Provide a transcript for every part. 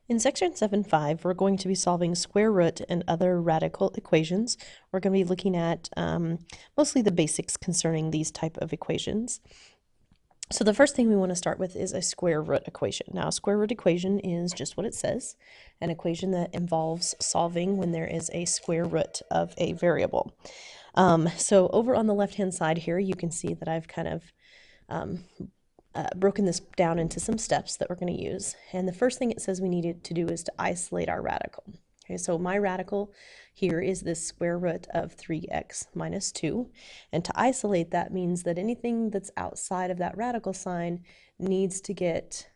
In section 7.5, we're going to be solving square root and other radical equations. We're going to be looking at mostly the basics concerning these type of equations. So the first thing we want to start with is a square root equation. Now, a square root equation is just what it says, an equation that involves solving when there is a square root of a variable. So over on the left-hand side here, you can see that I've kind of broken this down into some steps that we're going to use. And the first thing it says we need to do is to isolate our radical. Okay, so my radical here is this square root of 3x minus 2. And to isolate that means that anything that's outside of that radical sign needs to get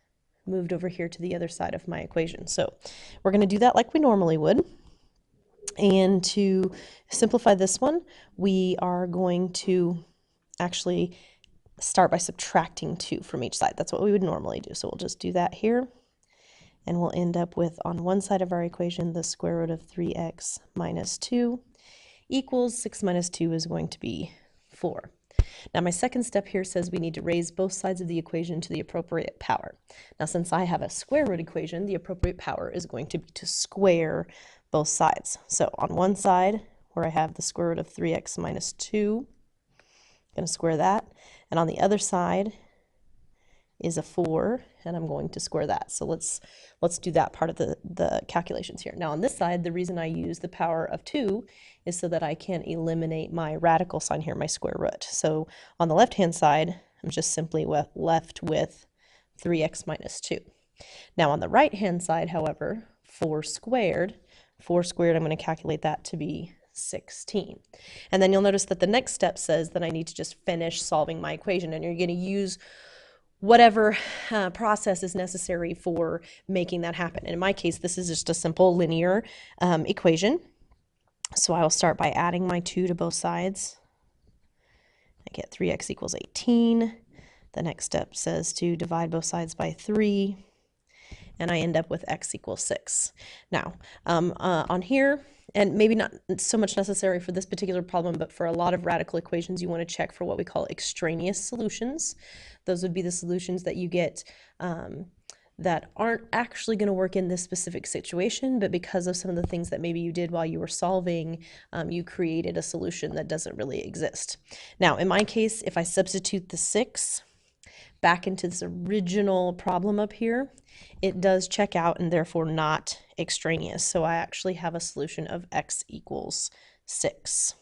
moved over here to the other side of my equation. So we're going to do that like we normally would. And to simplify this one, we are going to actually start by subtracting 2 from each side. That's what we would normally do. So we'll just do that here. And we'll end up with, on one side of our equation, the square root of 3x minus 2 equals 6 minus 2 is going to be 4. Now my second step here says we need to raise both sides of the equation to the appropriate power. Now since I have a square root equation, the appropriate power is going to be to square both sides. So on one side, where I have the square root of 3x minus 2, I'm going to square that. And on the other side is a 4, and I'm going to square that. So let's do that part of the calculations here. Now on this side, the reason I use the power of 2 is so that I can eliminate my radical sign here, my square root. So on the left-hand side, I'm just simply left with 3x minus 2. Now on the right-hand side, however, 4 squared, I'm going to calculate that to be 16. And then you'll notice that the next step says that I need to just finish solving my equation, and you're going to use whatever process is necessary for making that happen. And in my case, this is just a simple linear equation. So I will start by adding my 2 to both sides. I get 3x equals 18. The next step says to divide both sides by 3. And I end up with x equals 6. Now, on here, and maybe not so much necessary for this particular problem, but for a lot of radical equations, you want to check for what we call extraneous solutions. Those would be the solutions that you get that aren't actually going to work in this specific situation, but because of some of the things that maybe you did while you were solving, you created a solution that doesn't really exist. Now, in my case, if I substitute the 6 back into this original problem up here, it does check out and therefore not extraneous. So I actually have a solution of x equals 6.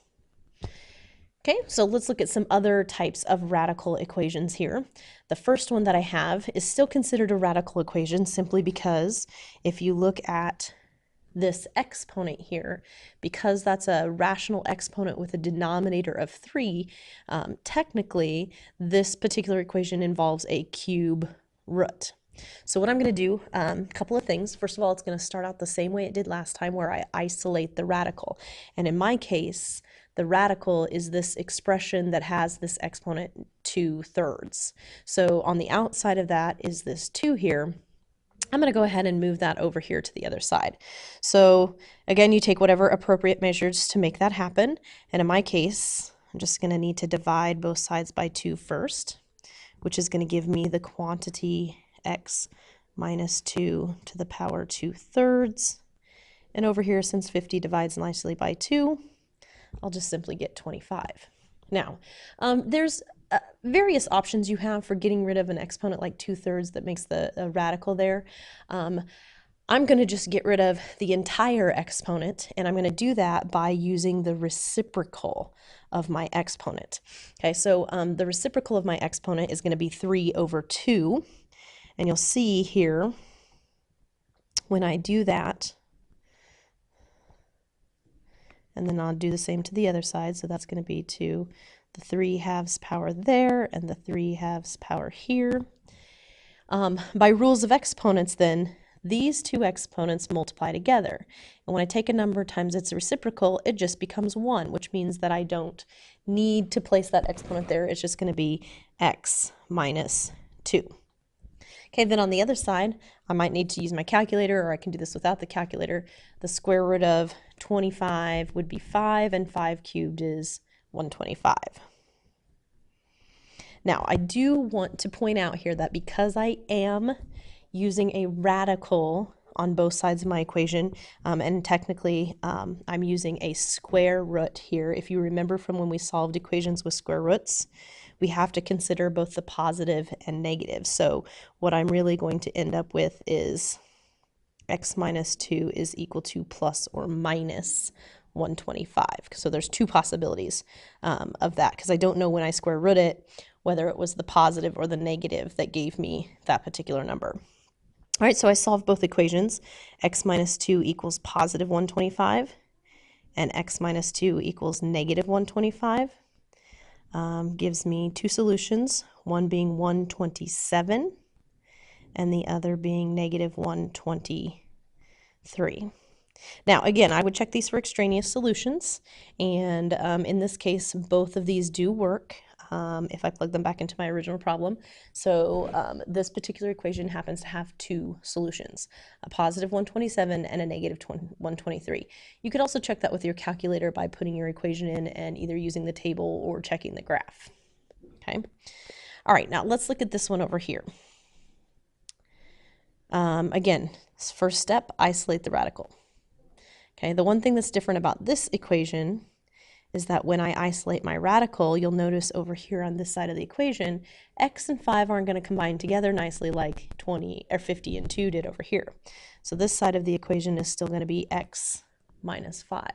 Okay, so let's look at some other types of radical equations here. The first one that I have is still considered a radical equation simply because if you look at this exponent here, because that's a rational exponent with a denominator of 3, technically this particular equation involves a cube root. So what I'm going to do, a couple of things. First of all, it's going to start out the same way it did last time, where I isolate the radical. And in my case, the radical is this expression that has this exponent 2/3. So on the outside of that is this 2 here. I'm going to go ahead and move that over here to the other side. So again, you take whatever appropriate measures to make that happen. And in my case, I'm just going to need to divide both sides by 2 first, which is going to give me the quantity x minus 2 to the power 2/3. And over here, since 50 divides nicely by 2, I'll just simply get 25. Now, there's various options you have for getting rid of an exponent like 2/3 that makes the radical there. I'm going to just get rid of the entire exponent, and I'm going to do that by using the reciprocal of my exponent. Okay, so the reciprocal of my exponent is going to be 3/2, and you'll see here when I do that, and then I'll do the same to the other side, so that's going to be to the 3/2 power there and the 3/2 power here. By rules of exponents then, these two exponents multiply together. And when I take a number times its reciprocal, it just becomes 1, which means that I don't need to place that exponent there. It's just going to be x minus 2. Okay, then on the other side, I might need to use my calculator, or I can do this without the calculator. The square root of 25 would be 5, and 5 cubed is 125. Now, I do want to point out here that because I am using a radical on both sides of my equation, and technically I'm using a square root here. If you remember from when we solved equations with square roots, we have to consider both the positive and negative. So what I'm really going to end up with is x minus 2 is equal to plus or minus 125. So there's two possibilities of that, because I don't know when I square root it whether it was the positive or the negative that gave me that particular number. All right, so I solved both equations. X minus 2 equals positive 125, and x minus 2 equals negative 125. Gives me two solutions, one being 127, and the other being negative 123. Now, again, I would check these for extraneous solutions, and in this case, both of these do work. If I plug them back into my original problem. So this particular equation happens to have two solutions, a positive 127 and a negative 123. You could also check that with your calculator by putting your equation in and either using the table or checking the graph. Okay. All right, now let's look at this one over here. Again, first step, isolate the radical. Okay, the one thing that's different about this equation is that when I isolate my radical, you'll notice over here on this side of the equation, x and 5 aren't going to combine together nicely like 20 or 50 and 2 did over here. So this side of the equation is still going to be x minus 5.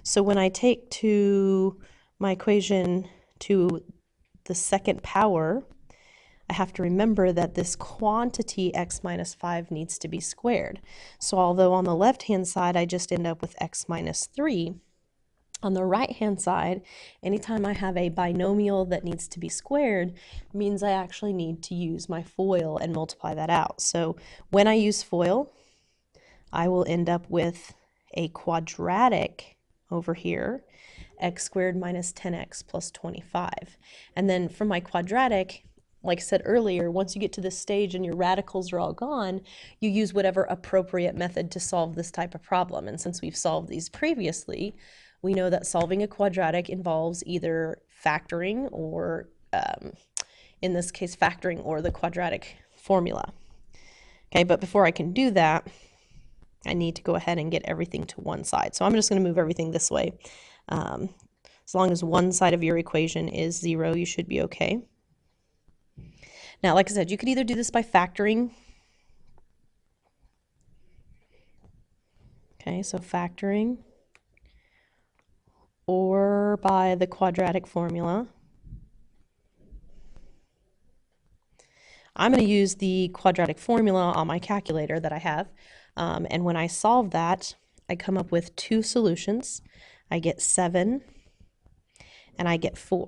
So when I take to my equation to the second power, I have to remember that this quantity x minus 5 needs to be squared. So although on the left-hand side I just end up with x minus 3, on the right-hand side, anytime I have a binomial that needs to be squared, means I actually need to use my FOIL and multiply that out. So when I use FOIL, I will end up with a quadratic over here, x squared minus 10x plus 25. And then for my quadratic, like I said earlier, once you get to this stage and your radicals are all gone, you use whatever appropriate method to solve this type of problem. And since we've solved these previously, we know that solving a quadratic involves either factoring or, in this case, factoring or the quadratic formula. Okay, but before I can do that, I need to go ahead and get everything to one side. So I'm just going to move everything this way. As long as one side of your equation is 0, you should be okay. Now, like I said, you could either do this by factoring. Okay, so factoring, or by the quadratic formula. I'm going to use the quadratic formula on my calculator that I have, and when I solve that, I come up with two solutions. I get 7 and I get 4.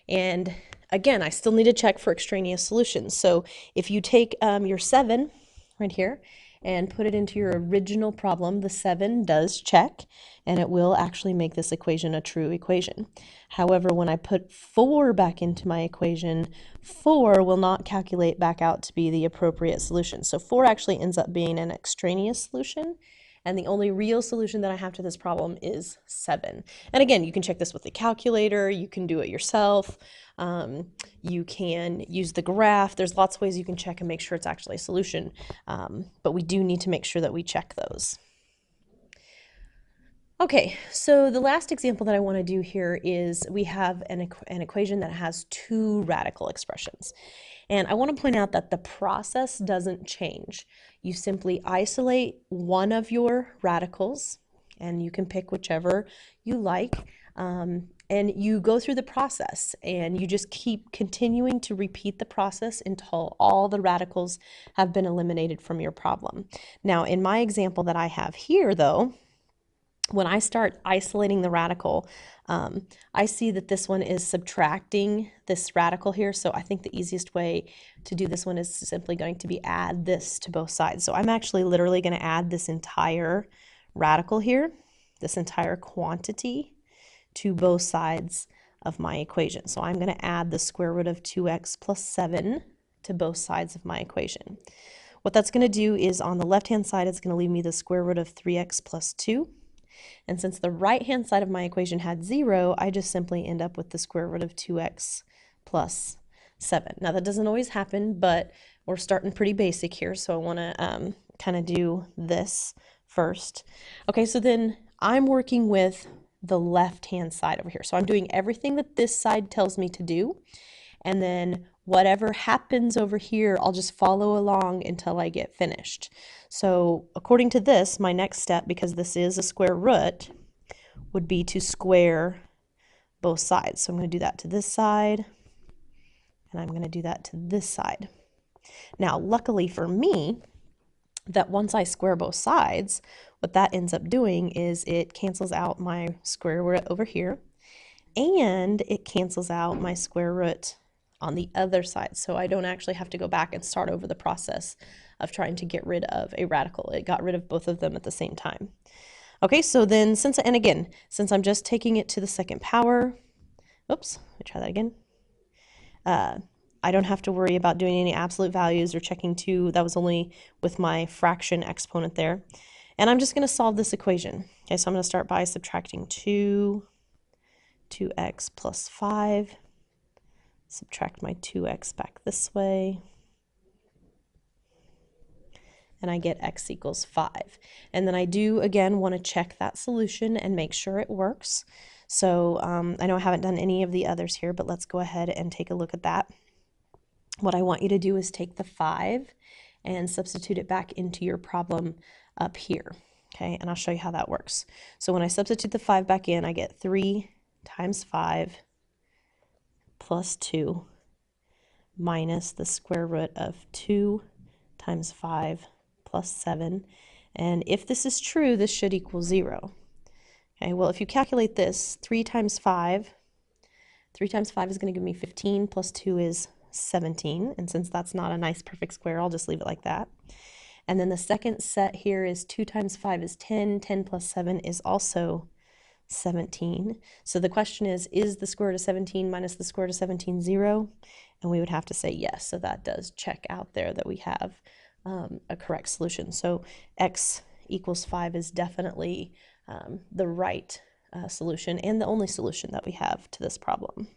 And again, I still need to check for extraneous solutions. So if you take your 7 right here and put it into your original problem, the 7 does check, and it will actually make this equation a true equation. However, when I put 4 back into my equation, 4 will not calculate back out to be the appropriate solution. So 4 actually ends up being an extraneous solution, and the only real solution that I have to this problem is 7. And again, you can check this with the calculator, you can do it yourself, you can use the graph. There's lots of ways you can check and make sure it's actually a solution, but we do need to make sure that we check those. Okay, so the last example that I want to do here is we have an equation that has two radical expressions. And I want to point out that the process doesn't change. You simply isolate one of your radicals, and you can pick whichever you like, and you go through the process, and you just keep continuing to repeat the process until all the radicals have been eliminated from your problem. Now, in my example that I have here, though, when I start isolating the radical, I see that this one is subtracting this radical here, so I think the easiest way to do this one is simply going to be add this to both sides. So I'm actually literally going to add this entire radical here, this entire quantity, to both sides of my equation. So I'm going to add the square root of 2x plus 7 to both sides of my equation. What that's going to do is on the left-hand side, it's going to leave me the square root of 3x plus 2. And since the right-hand side of my equation had 0, I just simply end up with the square root of 2x plus 7. Now, that doesn't always happen, but we're starting pretty basic here, so I want to kind of do this first. Okay, so then I'm working with the left-hand side over here. So I'm doing everything that this side tells me to do, and then whatever happens over here, I'll just follow along until I get finished. So according to this, my next step, because this is a square root, would be to square both sides. So I'm going to do that to this side, and I'm going to do that to this side. Now, luckily for me, that once I square both sides, what that ends up doing is it cancels out my square root over here, and it cancels out my square root on the other side. So I don't actually have to go back and start over the process of trying to get rid of a radical. It got rid of both of them at the same time. Okay, so then since I'm just taking it to the second power, oops, let me try that again. I don't have to worry about doing any absolute values or checking 2. That was only with my fraction exponent there. And I'm just going to solve this equation. Okay, so I'm going to start by subtracting 2x plus 5. Subtract my 2x back this way. And I get x equals 5. And then I do, again, want to check that solution and make sure it works. So I know I haven't done any of the others here, but let's go ahead and take a look at that. What I want you to do is take the 5 and substitute it back into your problem up here. Okay, and I'll show you how that works. So when I substitute the 5 back in, I get 3 times 5 plus 2 minus the square root of 2 times 5 plus 7. And if this is true, this should equal 0. Okay, well, if you calculate this, 3 times 5 is going to give me 15, plus 2 is 17, and since that's not a nice perfect square, I'll just leave it like that. And then the second set here is 2 times 5 is 10, 10 plus 7 is also 17. So the question is the square root of 17 minus the square root of 17 0? And we would have to say yes, so that does check out there that we have a correct solution. So x equals 5 is definitely the right solution and the only solution that we have to this problem.